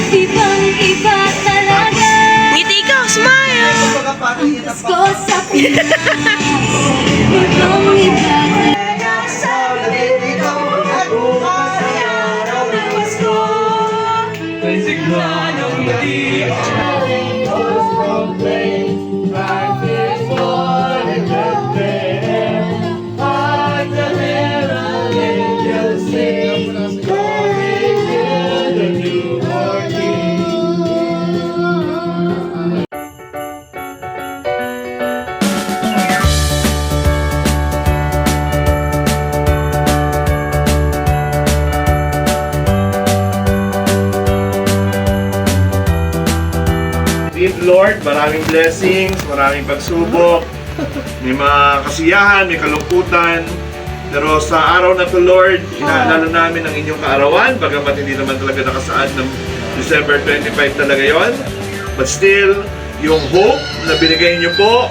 Ibang-iba talaga. Ngiti ka, smile! Ang ko sa Pinas. Ibang-iba talaga sa dito at araw na Pasko. Siglanong mali. Lord, maraming blessings, maraming pagsubok, may mga kasiyahan, may kalungkutan. Pero sa araw na to, Lord, inaalala namin ang inyong kaarawan, bagamat hindi naman talaga nakasaad ng December 25 talaga yon. But still, yung hope na binigay niyo po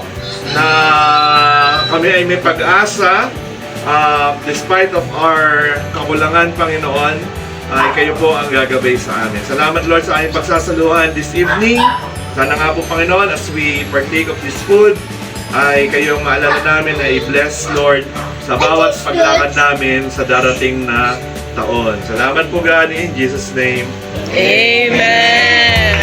na kami ay may pag-asa, despite of our kakulangan, Panginoon, ay kayo po ang gagabay sa amin. Salamat, Lord, sa aming pagsasaluhan this evening. Sana nga po, Panginoon, as we partake of this food, ay kayong maalala namin na i-bless, Lord, sa bawat paglakad namin sa darating na taon. Salamat po, God, in Jesus' name. Amen!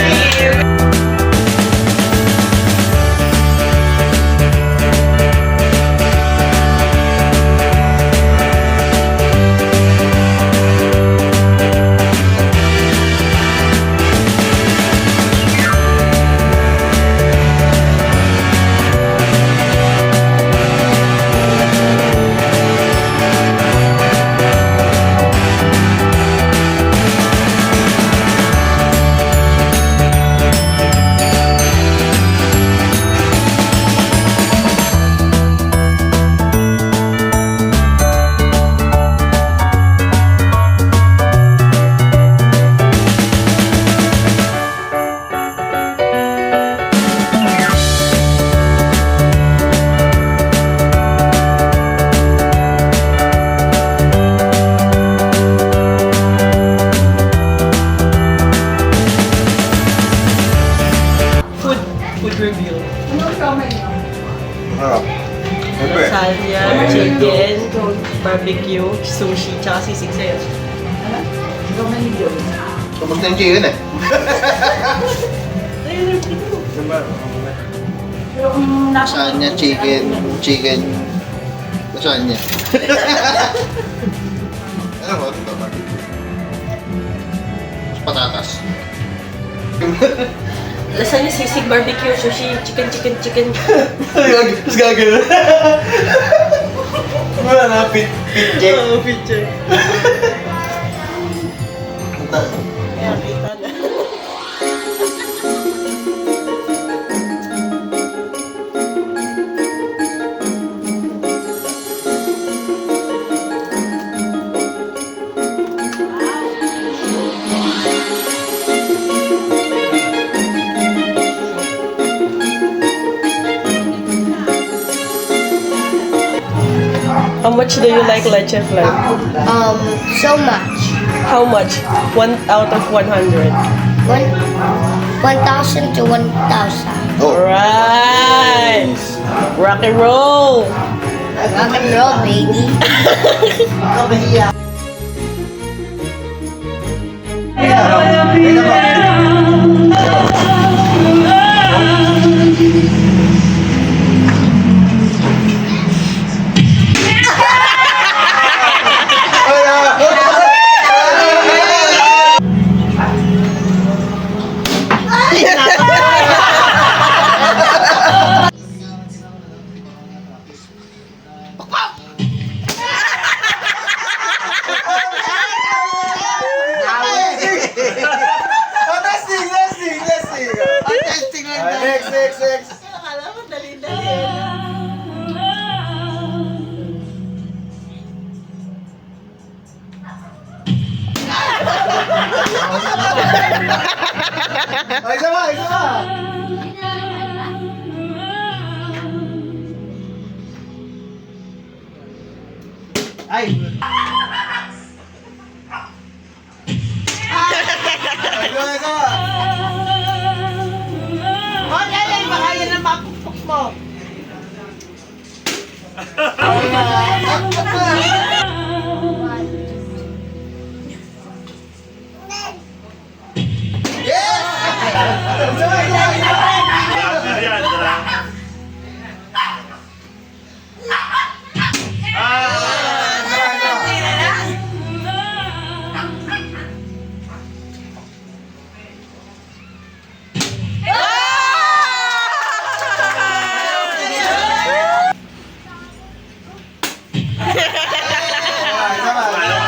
Food review. Lasagna, chicken, barbecue, sushi, tsaka sisig sa'yo. Kamusta yung chicken eh? Lasagna, chicken. Lasagna. Ano ba? Ito ba? Patatas. Lasagna, sisig, barbecue, sushi, chicken. Tapos gagawin. Wala na, picture. Oo, picture. Kaya kita na. How much do you like leche flan? So much. How much? 1 out of 100. 1,000 to 1,000. Alright! Rock and roll! Rock and roll, baby. Next. Akala mo dali-dali. Ay, isa pa. Ay. Yan, tara.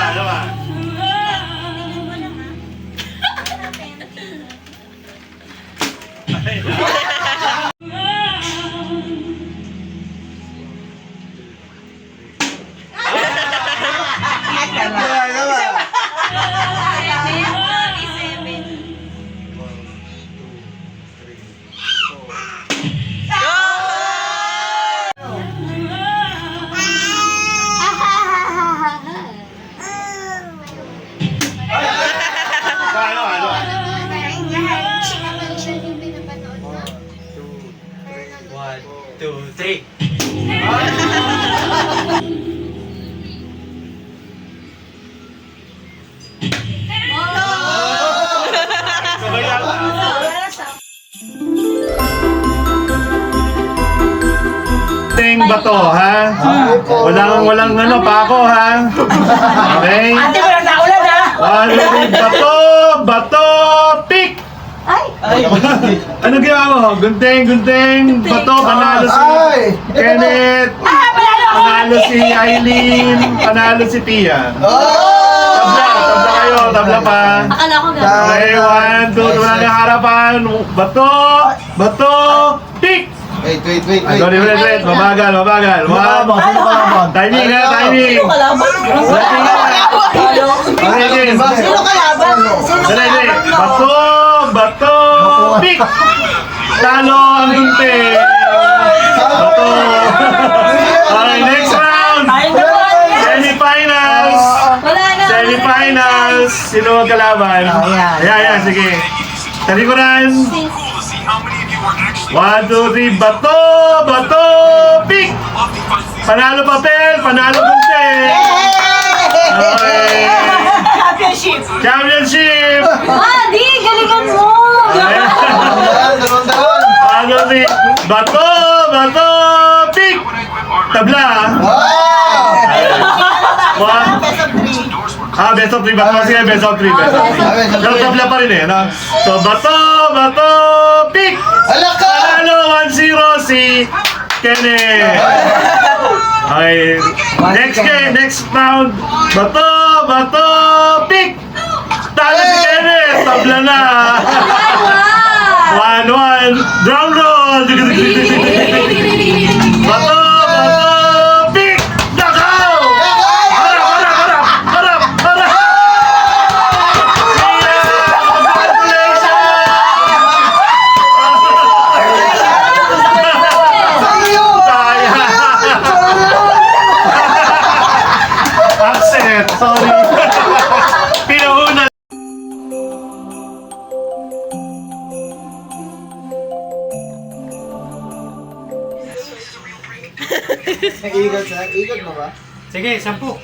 Ano ba? Ano? 1, 2, 3. Sabay yata. Ting bato, ha? Walang ano pa ako, ha? Okay? Ate, wala na ulan ha. Bato, pick! Ay! Ano ginawa mo? Gunting, bato, panalo si Kenneth, panalo si Eileen, panalo si Tia. Tabla kayo, tabla pa. Akala ko gano'n. Okay, 1, 2, wala na harapan. Bato, pick! Wait. Wait. Mabagal. Timing, ha? Timing. Sino kalaban? Okay, Sino kalaban? Dali. Bato, pick! Talo ang gunting. Bato. Okay, next round. Semifinals. Wala na. Semifinals. Sino ang kalaban? Ayan, sige. Talikuran. 1, 2, 3, bato, pick! Panalo papel, panalo gunting. Okay. Championship! Di, galingan mo. Ano si bato, pick! Tabla. Best of 3 ba? Sige, best of 3. Pero tabla pa rin eh, no? So, bato, pick! Panalo 1-0 si Kenneth. Okay. Next round. Bato, pick! Talo si Kenneth! Tabla na! 1-1. Drum roll! Bato, pick! Nakaw! Harap! Upset, sorry. Pinahuna. Ikot mo ba? Sige, 10. 1, 2,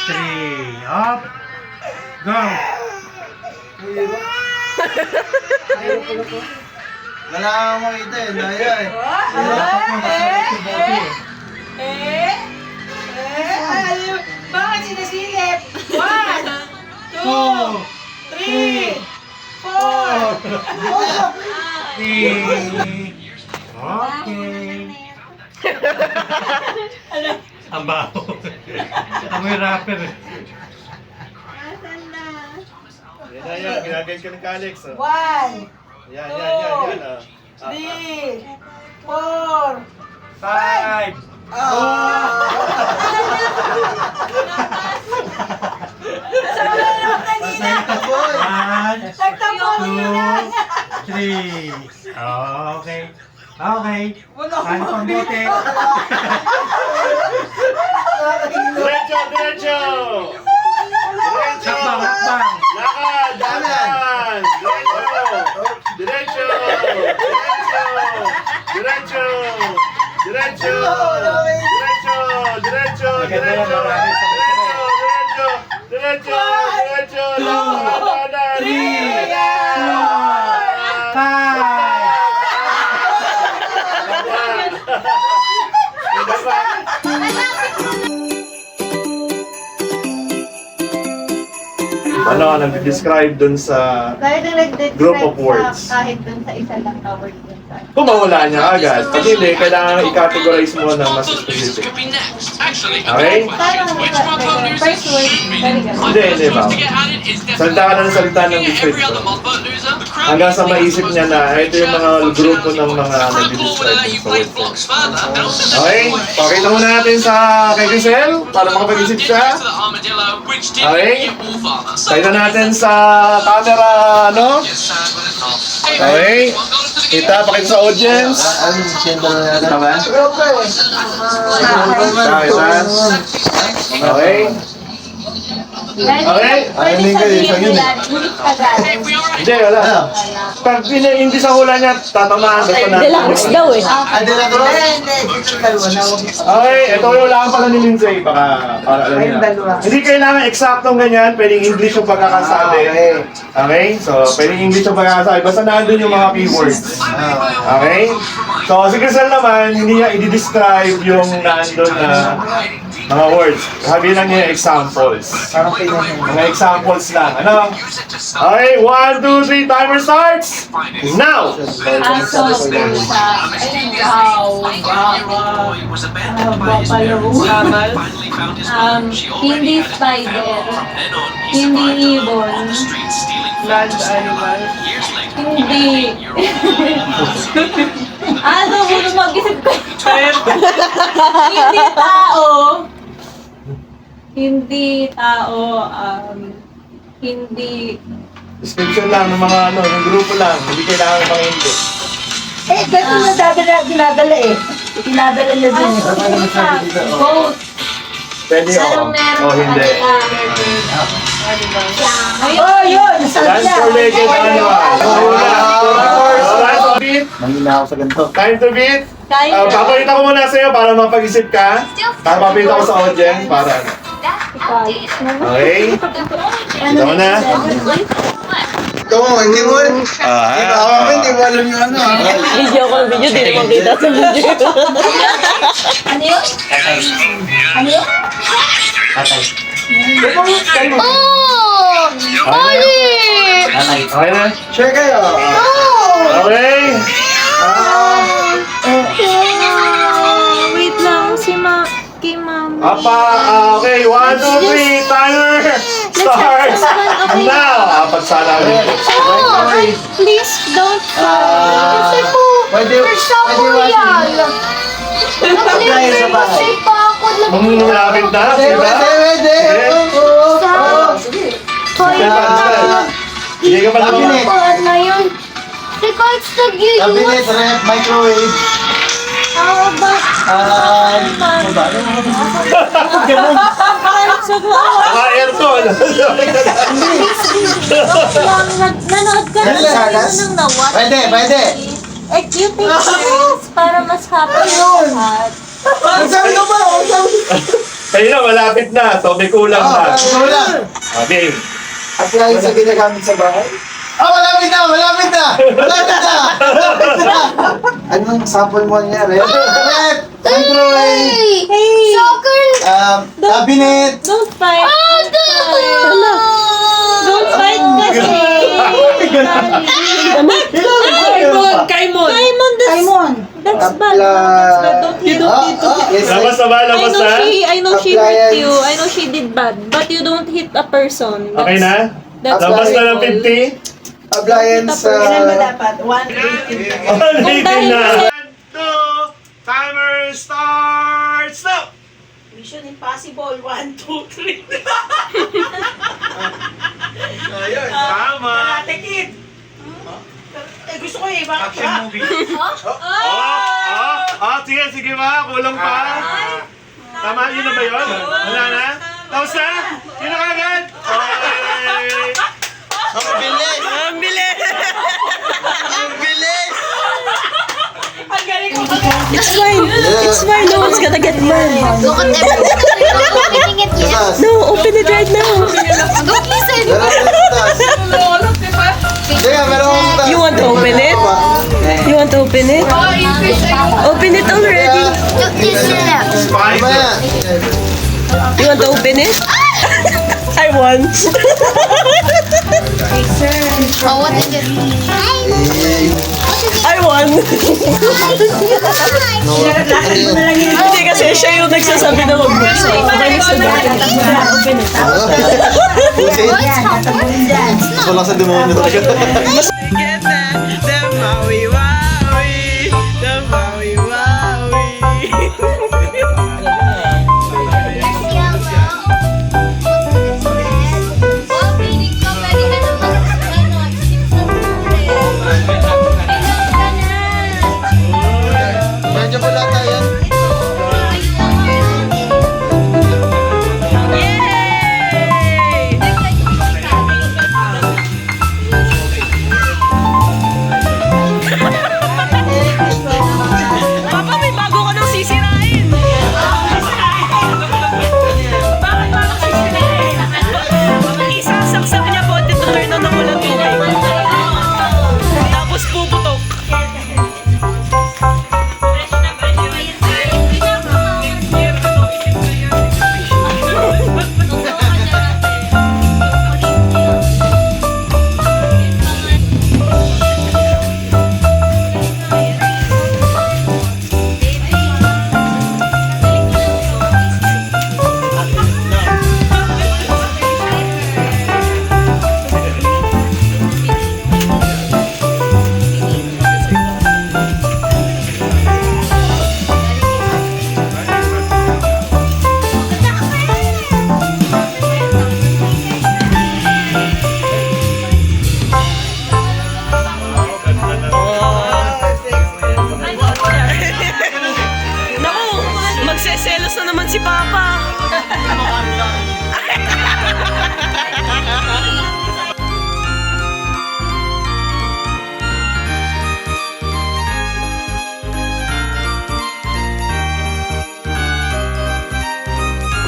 3, up, go! Wala kang makita eh, daya eh. Bakit sinasilip? 1, 2, 3, 4. Okay. Ang baho. Amoy rapper eh. Yan. Ginagayad ka ng Alex. 1, Yan. 3, 4. 5. Boy! 1, Nagtampo na. 2, 3. Okay. Ano pang bote? Diretso! Hakbang. Lakad! Diretso! Maganda yan, marami. Diretso! Ano ang nag-describe dun sa Dahil na nag-describe Group of words. kahit dun sa isa lang na word dun sa... kung mawala niya agad. Pag hindi, kailangan i-categorize mo na mas specific. Okay? Parang first word, very good. Hindi ba? Salita ka ng salita ng description. Hanggang sa maisip niya na ito yung mga grupo ng mga nag-describe sa words. Okay? Pakita muna natin sa kay Giselle para makapag-isip siya. Okay? Pakita natin sa camera, ano? Okay? Kita, pakita sa audience. Ano, siyempre na natin. Tama? Okay? Okay? Pwede sabihin nila, hindi Tagalog. Hindi, wala. Pag hindi sa hula niya, tatamaan ko na. Deluxe daw eh. Ano na to? Okay, ito yung ulaan pala ni Lindsay. Para alam niya. Hindi kailangan eksaktong ganyan. Pwedeng English yung pagkakasabi. Okay? So, pwedeng English yung pagkakasabi. Basta nandun yung mga keywords. Okay? So, si Crisel naman, hindi niya i-describe yung nandun na mga words. Sabi lang niya examples. Mga examples lang. Ano? Okay, 1, 2, 3, timer starts! Now! Aso, pusa, ayun, Kamal. hindi spider, hindi ibon, Land animal. hindi... Ano, kung mag-isip ko. Hindi tao. Hindi tao, hindi... Description lang ng mga ano, yung grupo lang. Hindi kailangan mga hindi. Eh, ganun na dinadala eh. Dinadala niya din eh. Boat. Pwede o. O hindi. Oh, yun! Dance for legend animal. Alright, so beat. Manghina ako sa ganito. Time to beat. Kaya. Papakita ko muna sa'yo para mapag-isip ka. Para mapakita ko sa audience. Para okay? Kita mo na. Ito mo, hindi mo. Hindi mo alam yung ano. Video ko ng video, di naman kita sa video. Ano yun? Ano yun? Oh! Okay na? Share kayo. Okay. Wait lang, si kay ma'am. Okay, 1, 2, 3, timer starts now. Apat sana ulit. Please don't Kasi po, Pwede, sa pwede royal. Apply sa bahay. Kasi pa ako Malapit na, diba? Pwede. Hindi ka pa naman. Cabinet na yun. Records na yun. Cabinet, ref, microwave. Mga aircon. Nanood ka na Salas? ng nawat. Pwede, pwede. Eh, you take this para mas happy yung lahat. Ang sabi ko ba? Ang sabi ko. Kayo na, malapit na. So, may kulang na. Wala. Okay. Apply sa ginagamit sa bahay? Malapit na! Malapit na! Malapit na! Malapit na! Anong sample mo niya, Red? Red! Microwave! Soccer! Cabinet! Don't fight. Don't fight kasi. Kaimon! Kaimon, that's bad. That's bad. Don't hit. Yes, Labas na ba? Labas na? I know she Appliance. hurt you. I know she did bad. But you don't hit a person. Okay na? That's Labas na ng horrible. 50? Appliance, Kailan ba dapat? 180. Ulitin na. 1, 2, timer starts now! Mission Impossible. 1, 2, 3. Ayun, tama. Karate Kid. Eh, gusto ko eh. Bakit Action ba? movie. Sige, sige ba? Kulang pa? Tama, yun na ba yun? Wala na? Tapos na? Yun na kagad? Okay. Ang bilis! Ang bilis! Ang bilis! Ang galing ko. It's fine! It's fine! No one's gonna get mad! Look at everyone. Opening it yet. Yes. No, open it right now! Look, he said. Dara, open it? Open it already. Spice. Ano ba yan? You want to open it? I won. Oh, what is it? I won. Hindi kasi siya yung nagsasabi na magbuksan. Okay, nagsasabi. Open it. Mas wala sa demonyo talaga. Get the Maui Waui. The Maui Waui. Medyo wala tayo yan. Yay! Papa, may bago ka nang sisirain. Bakit ba sisirain? Isasaksak niya po at ituloy na nakulang tubig. Tapos puputok. Naku, magseselos na naman si Papa.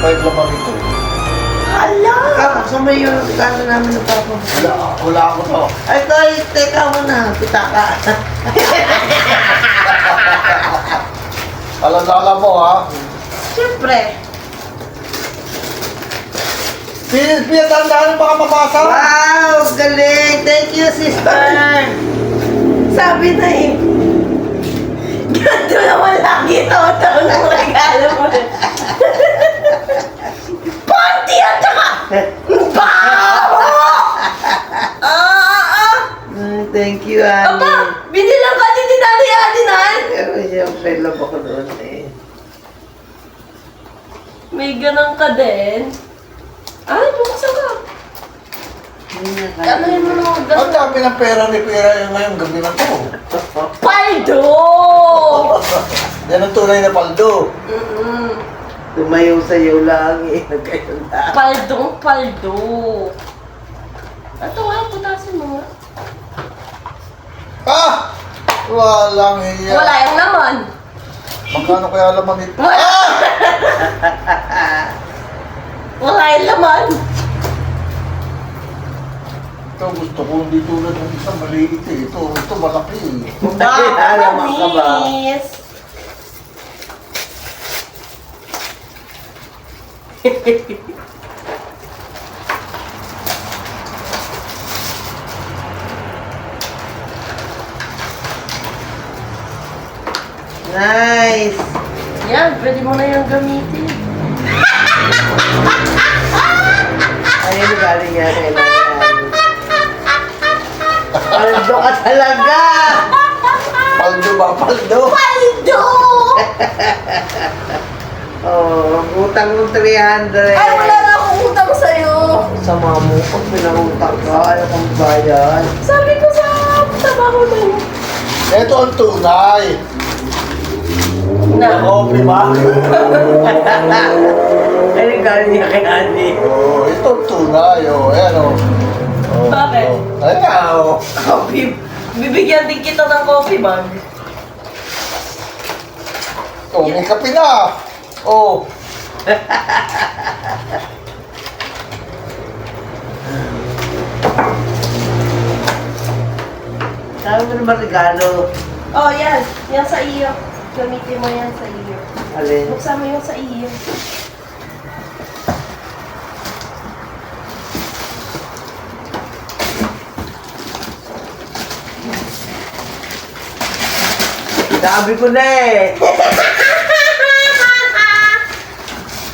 Five lamang ito. Ala! Saan ba yung kano namin ng papa? Wala ako to. Ay, tayo, teka muna. Kita ka. Alam mo ha. Siyempre. Pia, tandaan baka mabasa. Wow! Galing! Thank you, sister! Sabi na eh. Ganito naman lagi taon-taon ang regalo mo. Panty at saka baho! Thank you, Annie. Aba! Binilang ka din ni Daddy Adinan! Pero siyempre, love ako doon eh. May ganang ka din. Ay, buksan ka. Ano yung mga Ang ganang? dami ng pera ni Pera yung ngayong gabi na to. Paldo! Yan ang tunay na paldo. Tumayo sa'yo lang eh. Nagkayala. Paldong paldo. Ito nga, putasin mo nga. Ah! Walang hiya. Wala yung laman. Magkano kaya laman ito? Wala. Wala yung laman. Ito gusto ko hindi tulad ng isang maliit eh. Ito malaki eh. Alamak ka ba? Manis. Nice! Yan, pwede mo na yung gamitin. Ayun, galing yan. Paldo ka talaga! Paldo ba? Paldo? Paldo! Oh, utang mo 300. Ay, wala na akong utang sa'yo. Sama mo, pag pinangutang ka, ayaw kang bayad. Sabi ko sa trabaho na yun. Ito ang tunay. Na. Coffee ba? Ayun, galing niya kay Annie. Oh, ito ang tunay. Oh, ayan oh. Oh, Bakit? oh. Ayan oh. Coffee. Bibigyan din kita ng coffee bag. Oh, may kape na. Oh. Sabi mo naman regalo. Oh, yan. Yan sa iyo. Gamitin mo yan sa iyo. Alin? Buksan mo yung sa iyo. Sabi ko na eh.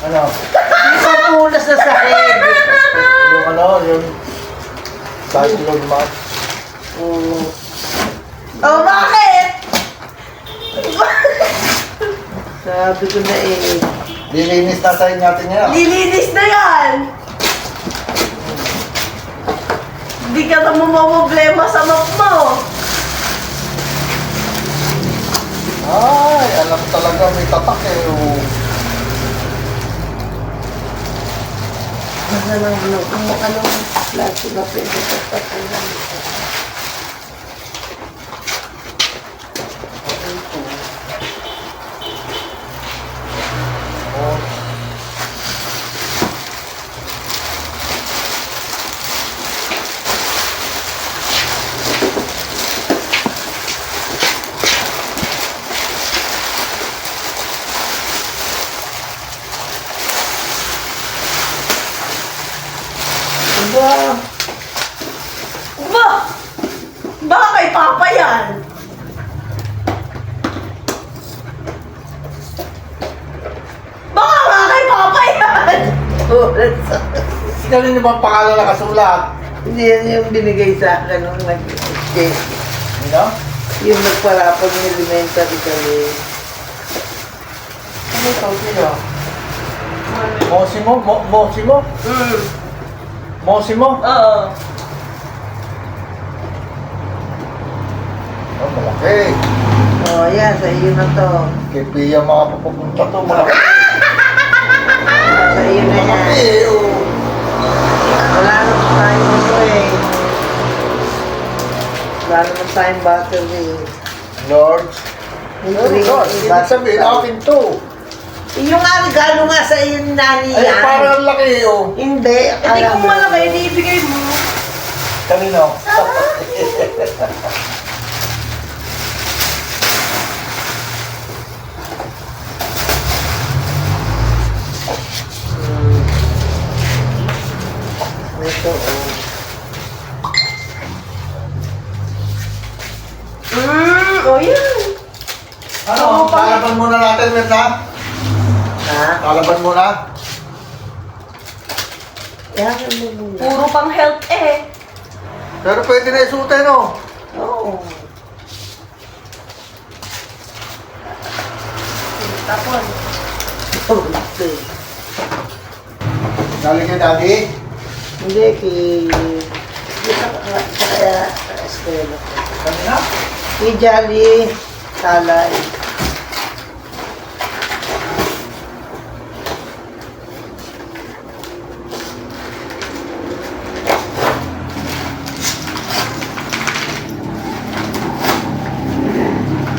Ano? Hindi pa punas na sahig. Yung ano, yung cyclone map. Oh, bakit? Sabi ko na eh. Lilinis tayo natin yan. Lilinis na yan! Hindi ka na problema sa map mo. Ay, alam talaga may tatak eh. Oh. Anong klase na pwede sa tatulan? Ba? Ba? Baka kay Papa yan. Baka nga kay Papa yan. Kanino bang pangalan nakasulat? Hindi yan yung binigay sa akin nung nag-exchange. Ano? Yung nagparapag ng elementary kami. Ano ito? Sino? Mosimo? Mosimo? Mosimo? Oo. Oh, malaki. Oh, yan. Sa iyo na to. Kay Pia mga papupunta to, malaki. Sa iyo na yan. Malaki, oh. Wala naman tayong ano eh. Wala naman tayong battery. Lord. Hindi Lord, ibig sabihin akin to. yung nga regalo nga sa iyo ni Nani Ay, yan. parang laki, oh. Hindi. Hindi kung malaki, hindi ibigay mo. Kanino? Ito, oh. Oh yan. Ano? Kalaban muna natin, Mirna? Ha? Kalaban muna? Yan mo muna. Puro pang health eh. Pero pwede na isutin, oh. Oo. Tapos. Oh, ito. Galing kay Daddy? Hindi, kaya eskwela ko. Kanina? Kay Jolly, Talay.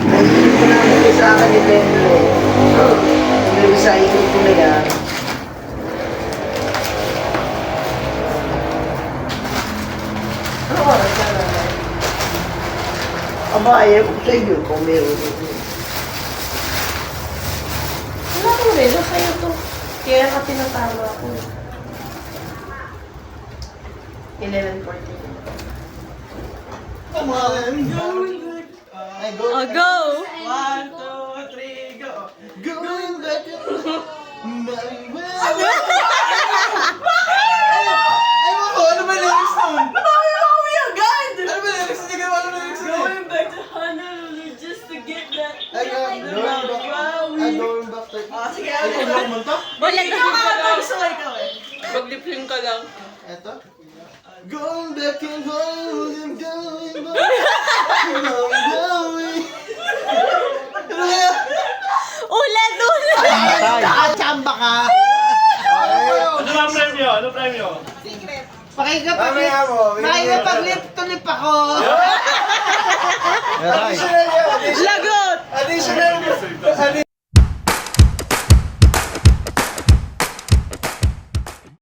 Naiinip ko namin sa akin ni Benlo. Hindi sa inip ko na yan. Ano oras na naman? Aba, ayaw ko sa iyo kung meron. Wala ko rin, sa'yo to. Kaya ka tinatawa ko. 11:14. Ay, go. Oh, go! 1, 2, 3, go. Going back to my way. Ewan ko, ano ba yung lyrics nun? Bakit ako agad? Ano ba yung lyrics? Hindi ko alam yung lyrics nun. Going back to Honolulu just to get that. Ay, going back to... Sige, Ay, kung lang mo to? Wala na gusto ko ikaw eh. Mag-lip-link ka lang. Eto? Going back and home, I'm going back. I'm going. Ano kaya? Ulit! Nakachamba ka. Ano ang premyo? Ano premyo? Mamaya mo. Pakikapag-lip-to-lip ako. Additional yun. Lagot! Additional.